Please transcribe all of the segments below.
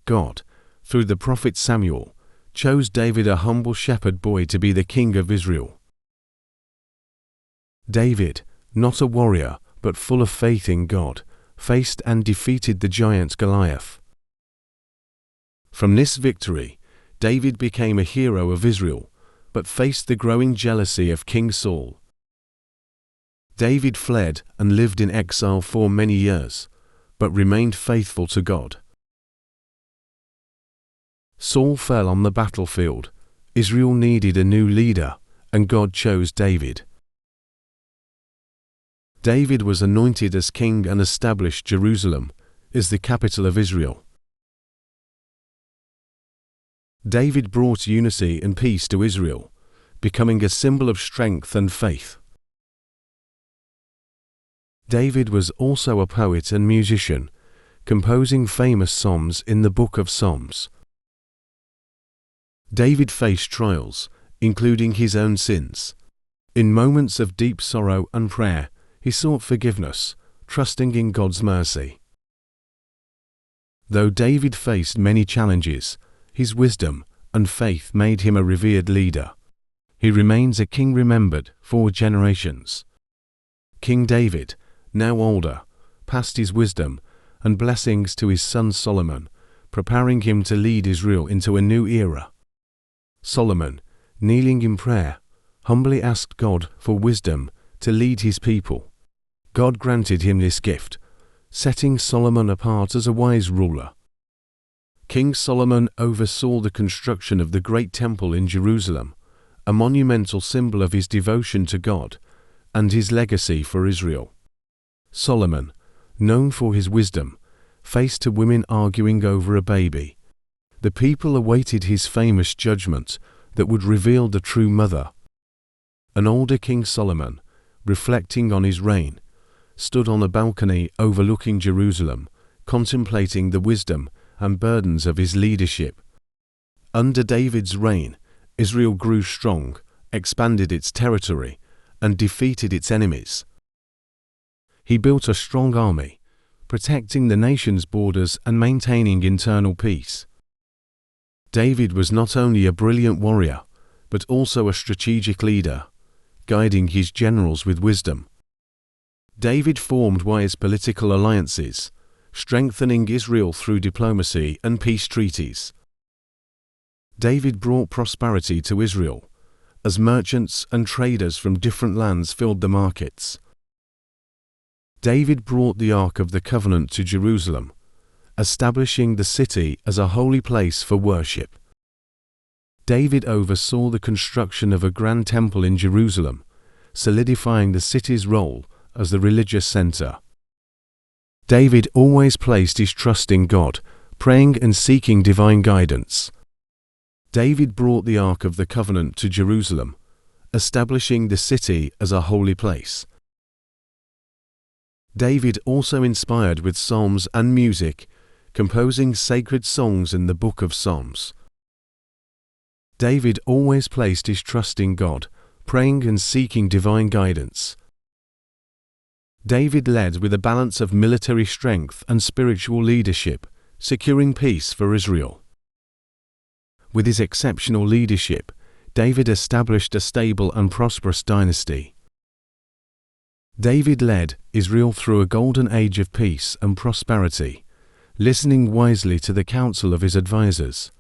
God, through the prophet Samuel, chose David, a humble shepherd boy, to be the king of Israel. David, not a warrior, but full of faith in God, faced and defeated the giant Goliath. From this victory, David became a hero of Israel, but faced the growing jealousy of King Saul. David fled and lived in exile for many years, but remained faithful to God. Saul fell on the battlefield. Israel needed a new leader, and God chose David. David was anointed as king and established Jerusalem as the capital of Israel. David brought unity and peace to Israel, becoming a symbol of strength and faith. David was also a poet and musician, composing famous psalms in the Book of Psalms. David faced trials, including his own sins. In moments of deep sorrow and prayer, he sought forgiveness, trusting in God's mercy. Though David faced many challenges, his wisdom and faith made him a revered leader. He remains a king remembered for generations. King David, now older, passed his wisdom and blessings to his son Solomon, preparing him to lead Israel into a new era. Solomon, kneeling in prayer, humbly asked God for wisdom to lead his people. God granted him this gift, setting Solomon apart as a wise ruler. King Solomon oversaw the construction of the great temple in Jerusalem, a monumental symbol of his devotion to God and his legacy for Israel. Solomon, known for his wisdom, faced two women arguing over a baby. The people awaited his famous judgment that would reveal the true mother. An older King Solomon, reflecting on his reign, stood on a balcony overlooking Jerusalem, contemplating the wisdom and burdens of his leadership. Under David's reign, Israel grew strong, expanded its territory, and defeated its enemies. He built a strong army, protecting the nation's borders and maintaining internal peace. David was not only a brilliant warrior, but also a strategic leader, guiding his generals with wisdom. David formed wise political alliances, strengthening Israel through diplomacy and peace treaties. David brought prosperity to Israel, as merchants and traders from different lands filled the markets. David brought the Ark of the Covenant to Jerusalem, establishing the city as a holy place for worship. David oversaw the construction of a grand temple in Jerusalem, solidifying the city's role as the religious center. David always placed his trust in God, praying and seeking divine guidance. David brought the Ark of the Covenant to Jerusalem, establishing the city as a holy place. David also inspired with psalms and music, composing sacred songs in the Book of Psalms. David always placed his trust in God, praying and seeking divine guidance. David led with a balance of military strength and spiritual leadership, securing peace for Israel. With his exceptional leadership, David established a stable and prosperous dynasty. David led Israel through a golden age of peace and prosperity, listening wisely to the counsel of his advisors.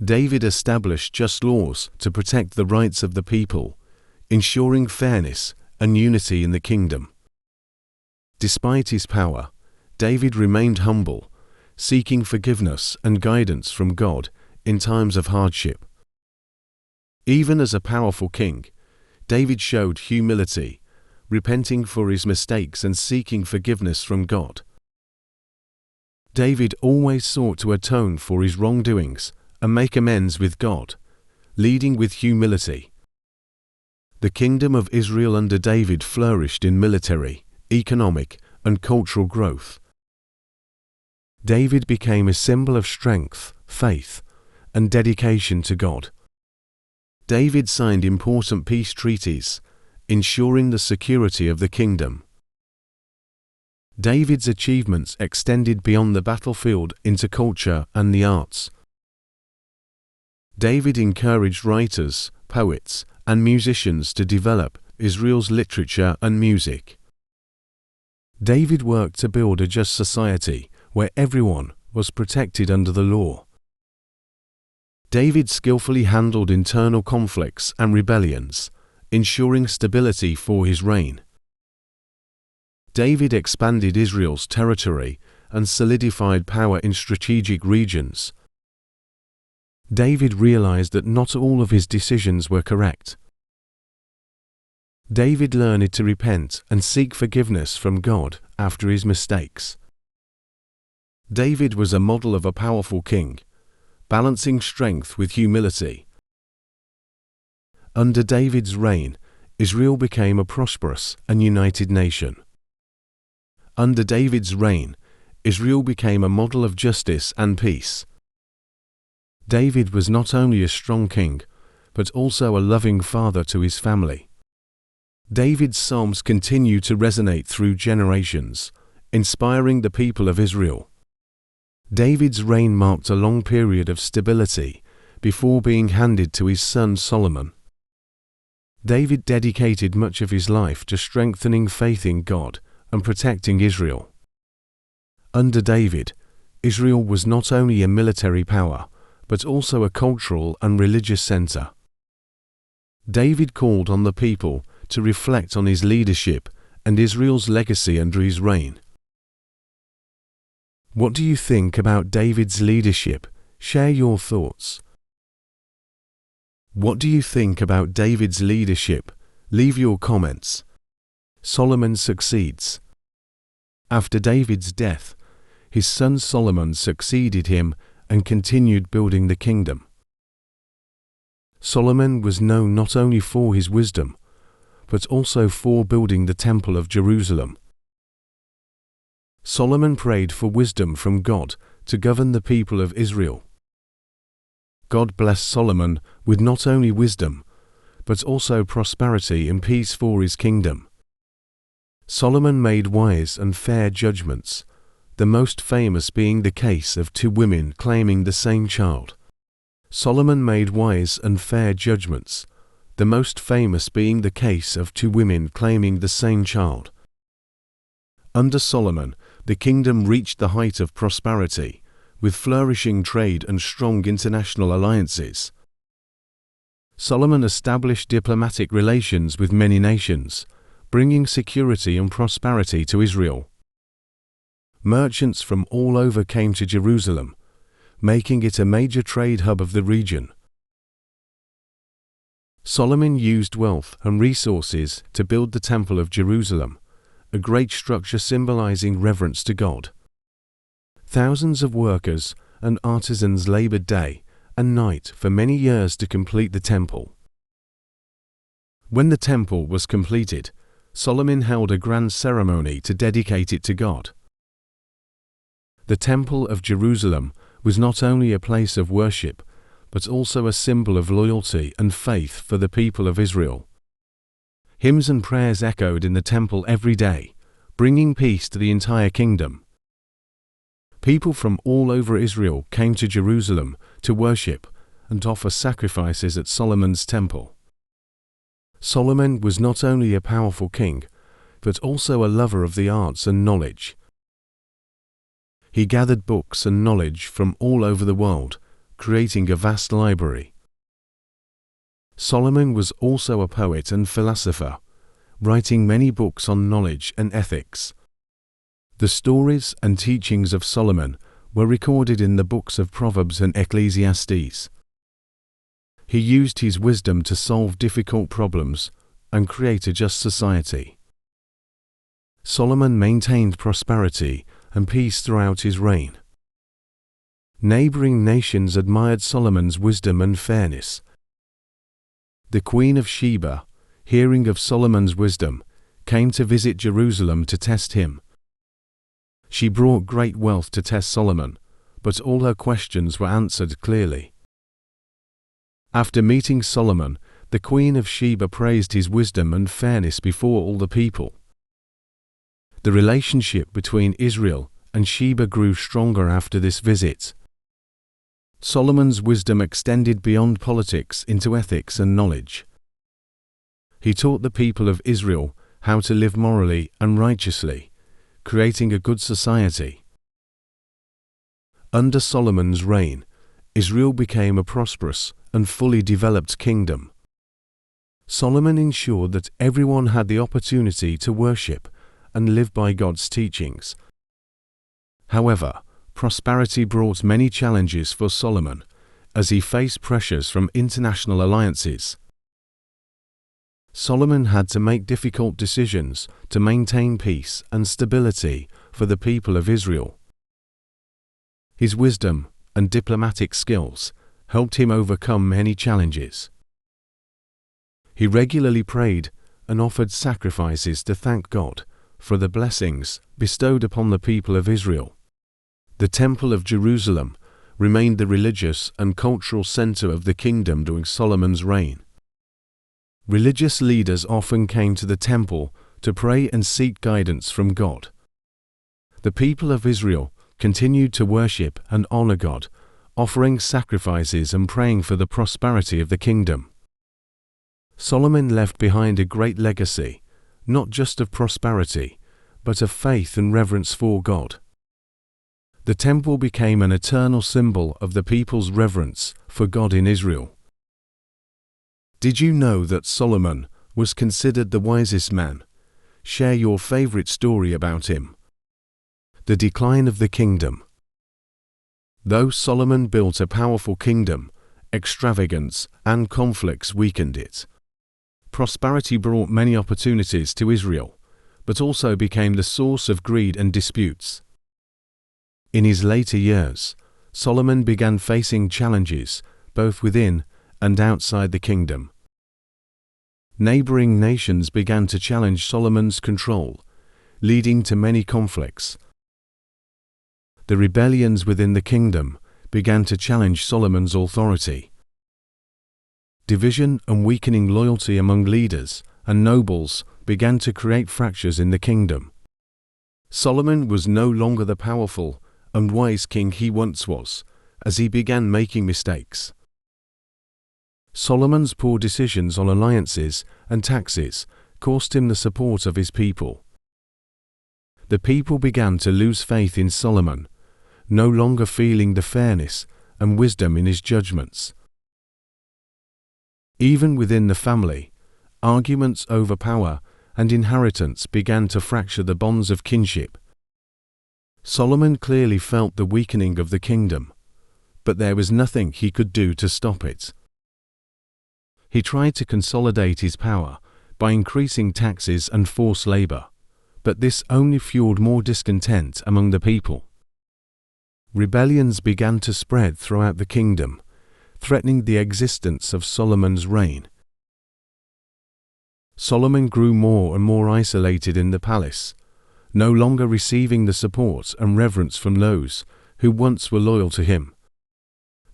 David established just laws to protect the rights of the people, ensuring fairness and unity in the kingdom. Despite his power, David remained humble, seeking forgiveness and guidance from God in times of hardship. Even as a powerful king, David showed humility, repenting for his mistakes and seeking forgiveness from God. David always sought to atone for his wrongdoings and make amends with God, leading with humility. The kingdom of Israel under David flourished in military, economic, and cultural growth. David became a symbol of strength, faith, and dedication to God. David signed important peace treaties, ensuring the security of the kingdom. David's achievements extended beyond the battlefield into culture and the arts. David encouraged writers, poets, and musicians to develop Israel's literature and music. David worked to build a just society where everyone was protected under the law. David skillfully handled internal conflicts and rebellions, ensuring stability for his reign. David expanded Israel's territory and solidified power in strategic regions. David realized that not all of his decisions were correct. David learned to repent and seek forgiveness from God after his mistakes. David was a model of a powerful king, balancing strength with humility. Under David's reign, Israel became a prosperous and united nation. Under David's reign, Israel became a model of justice and peace. David was not only a strong king, but also a loving father to his family. David's psalms continue to resonate through generations, inspiring the people of Israel. David's reign marked a long period of stability before being handed to his son Solomon. David dedicated much of his life to strengthening faith in God and protecting Israel. Under David, Israel was not only a military power, but also a cultural and religious center. David called on the people to reflect on his leadership and Israel's legacy under his reign. What do you think about David's leadership? Share your thoughts. What do you think about David's leadership? Leave your comments. Solomon succeeds. After David's death, his son Solomon succeeded him and continued building the kingdom. Solomon was known not only for his wisdom, but also for building the Temple of Jerusalem. Solomon prayed for wisdom from God to govern the people of Israel. God blessed Solomon with not only wisdom, but also prosperity and peace for his kingdom. Solomon made wise and fair judgments, the most famous being the case of two women claiming the same child. Solomon made wise and fair judgments, the most famous being the case of two women claiming the same child. Under Solomon, the kingdom reached the height of prosperity, with flourishing trade and strong international alliances. Solomon established diplomatic relations with many nations, bringing security and prosperity to Israel. Merchants from all over came to Jerusalem, making it a major trade hub of the region. Solomon used wealth and resources to build the Temple of Jerusalem, a great structure symbolizing reverence to God. Thousands of workers and artisans labored day and night for many years to complete the temple. When the temple was completed, Solomon held a grand ceremony to dedicate it to God. The Temple of Jerusalem was not only a place of worship, but also a symbol of loyalty and faith for the people of Israel. Hymns and prayers echoed in the temple every day, bringing peace to the entire kingdom. People from all over Israel came to Jerusalem to worship and offer sacrifices at Solomon's temple. Solomon was not only a powerful king, but also a lover of the arts and knowledge. He gathered books and knowledge from all over the world, creating a vast library. Solomon was also a poet and philosopher, writing many books on knowledge and ethics. The stories and teachings of Solomon were recorded in the books of Proverbs and Ecclesiastes. He used his wisdom to solve difficult problems and create a just society. Solomon maintained prosperity and peace throughout his reign. Neighboring nations admired Solomon's wisdom and fairness. The Queen of Sheba, hearing of Solomon's wisdom, came to visit Jerusalem to test him. She brought great wealth to test Solomon, but all her questions were answered clearly. After meeting Solomon, the Queen of Sheba praised his wisdom and fairness before all the people. The relationship between Israel and Sheba grew stronger after this visit. Solomon's wisdom extended beyond politics into ethics and knowledge. He taught the people of Israel how to live morally and righteously, creating a good society. Under Solomon's reign, Israel became a prosperous and fully developed kingdom. Solomon ensured that everyone had the opportunity to worship and live by God's teachings. However, prosperity brought many challenges for Solomon as he faced pressures from international alliances. Solomon had to make difficult decisions to maintain peace and stability for the people of Israel. His wisdom and diplomatic skills helped him overcome many challenges. He regularly prayed and offered sacrifices to thank God for the blessings bestowed upon the people of Israel. The Temple of Jerusalem remained the religious and cultural center of the kingdom during Solomon's reign. Religious leaders often came to the temple to pray and seek guidance from God. The people of Israel continued to worship and honor God, offering sacrifices and praying for the prosperity of the kingdom. Solomon left behind a great legacy, not just of prosperity, but of faith and reverence for God. The temple became an eternal symbol of the people's reverence for God in Israel. Did you know that Solomon was considered the wisest man? Share your favorite story about him. The decline of the kingdom. Though Solomon built a powerful kingdom, extravagance and conflicts weakened it. Prosperity brought many opportunities to Israel, but also became the source of greed and disputes. In his later years, Solomon began facing challenges both within and outside the kingdom. Neighboring nations began to challenge Solomon's control, leading to many conflicts. The rebellions within the kingdom began to challenge Solomon's authority. Division and weakening loyalty among leaders and nobles began to create fractures in the kingdom. Solomon was no longer the powerful and wise king he once was, as he began making mistakes. Solomon's poor decisions on alliances and taxes cost him the support of his people. The people began to lose faith in Solomon, no longer feeling the fairness and wisdom in his judgments. Even within the family, arguments over power and inheritance began to fracture the bonds of kinship. Solomon clearly felt the weakening of the kingdom, but there was nothing he could do to stop it. He tried to consolidate his power by increasing taxes and forced labor, but this only fueled more discontent among the people. Rebellions began to spread throughout the kingdom, threatening the existence of Solomon's reign. Solomon grew more and more isolated in the palace, no longer receiving the support and reverence from those who once were loyal to him.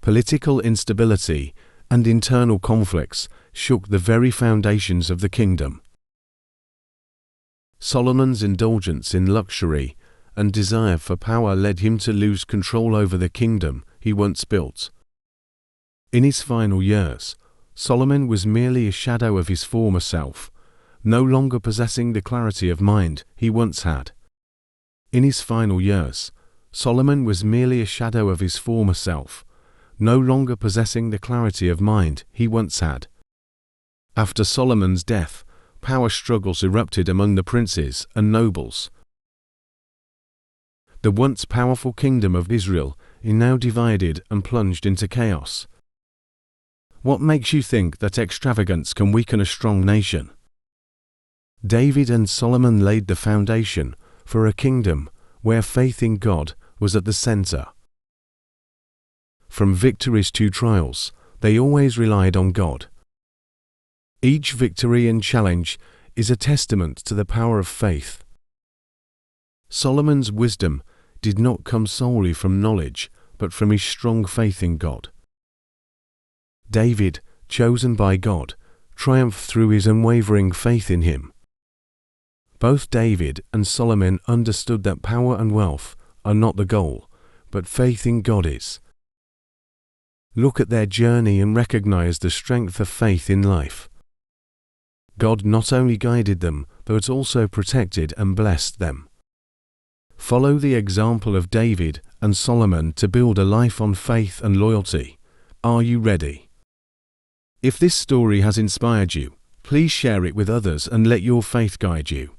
Political instability and internal conflicts shook the very foundations of the kingdom. Solomon's indulgence in luxury and desire for power led him to lose control over the kingdom he once built. In his final years, Solomon was merely a shadow of his former self, no longer possessing the clarity of mind he once had. In his final years, Solomon was merely a shadow of his former self, no longer possessing the clarity of mind he once had. After Solomon's death, power struggles erupted among the princes and nobles. The once powerful kingdom of Israel is now divided and plunged into chaos. What makes you think that extravagance can weaken a strong nation? David and Solomon laid the foundation for a kingdom where faith in God was at the center. From victories to trials, they always relied on God. Each victory and challenge is a testament to the power of faith. Solomon's wisdom did not come solely from knowledge, but from his strong faith in God. David, chosen by God, triumphed through his unwavering faith in him. Both David and Solomon understood that power and wealth are not the goal, but faith in God is. Look at their journey and recognize the strength of faith in life. God not only guided them, but also protected and blessed them. Follow the example of David and Solomon to build a life on faith and loyalty. Are you ready? If this story has inspired you, please share it with others and let your faith guide you.